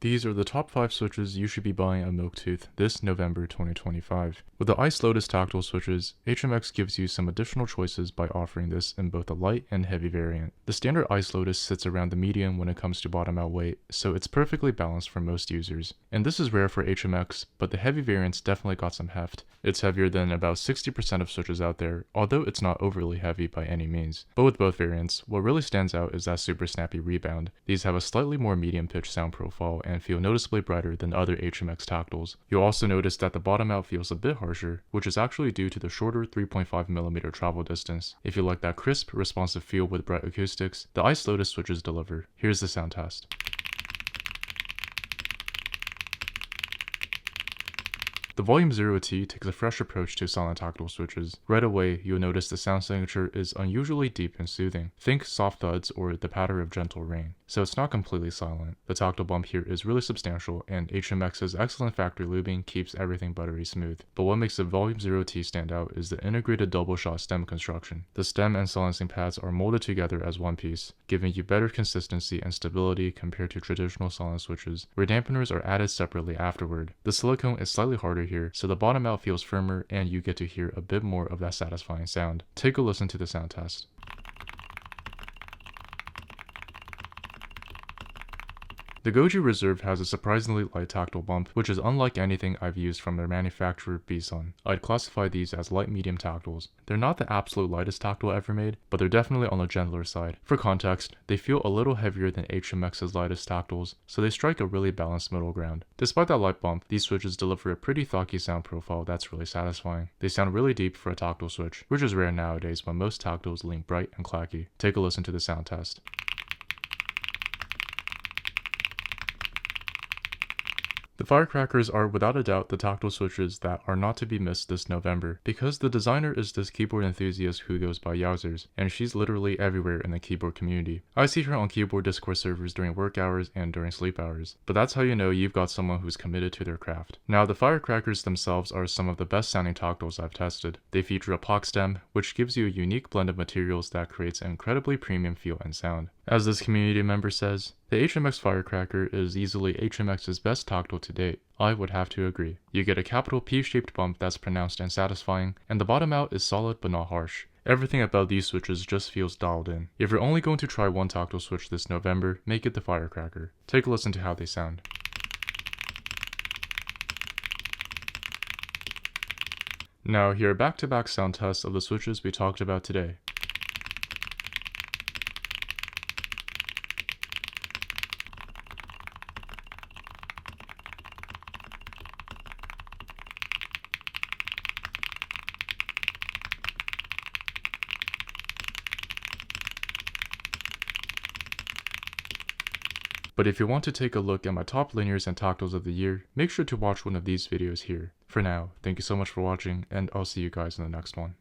These are the top 5 switches you should be buying at Milktooth this November 2025. With the Ice Lotus tactile switches, HMX gives you some additional choices by offering this in both a light and heavy variant. The standard Ice Lotus sits around the medium when it comes to bottom out weight, so it's perfectly balanced for most users. And this is rare for HMX, but the heavy variants definitely got some heft. It's heavier than about 60% of switches out there, although it's not overly heavy by any means. But with both variants, what really stands out is that super snappy rebound. These have a slightly more medium pitch sound profile and feel noticeably brighter than other HMX tactiles. You'll also notice that the bottom out feels a bit harsher, which is actually due to the shorter 3.5mm travel distance. If you like that crisp, responsive feel with bright acoustics, the Ice Lotus switches deliver. Here's the sound test. The Volume 0T takes a fresh approach to silent tactile switches. Right away, you'll notice the sound signature is unusually deep and soothing. Think soft thuds or the patter of gentle rain. So it's not completely silent. The tactile bump here is really substantial, and HMX's excellent factory lubing keeps everything buttery smooth. But what makes the Volume 0T stand out is the integrated double shot stem construction. The stem and silencing pads are molded together as one piece, giving you better consistency and stability compared to traditional silent switches, where dampeners are added separately afterward. The silicone is slightly harder here, so the bottom out feels firmer and you get to hear a bit more of that satisfying sound. Take a listen to the sound test. The Goji Reserve has a surprisingly light tactile bump, which is unlike anything I've used from their manufacturer Bison. I'd classify these as light-medium tactiles. They're not the absolute lightest tactile ever made, but they're definitely on the gentler side. For context, they feel a little heavier than HMX's lightest tactiles, so they strike a really balanced middle ground. Despite that light bump, these switches deliver a pretty thocky sound profile that's really satisfying. They sound really deep for a tactile switch, which is rare nowadays when most tactiles lean bright and clacky. Take a listen to the sound test. The Firecrackers are without a doubt the tactile switches that are not to be missed this November, because the designer is this keyboard enthusiast who goes by Yowzers, and she's literally everywhere in the keyboard community. I see her on keyboard Discord servers during work hours and during sleep hours, but that's how you know you've got someone who's committed to their craft. Now, the Firecrackers themselves are some of the best sounding tactiles I've tested. They feature a POC stem, which gives you a unique blend of materials that creates an incredibly premium feel and sound. As this community member says, the HMX Firecracker is easily HMX's best tactile to date. I would have to agree. You get a capital P-shaped bump that's pronounced and satisfying, and the bottom out is solid but not harsh. Everything about these switches just feels dialed in. If you're only going to try one tactile switch this November, make it the Firecracker. Take a listen to how they sound. Now here are back-to-back sound tests of the switches we talked about today. But if you want to take a look at my top linears and tactiles of the year, make sure to watch one of these videos here. For now, thank you so much for watching, and I'll see you guys in the next one.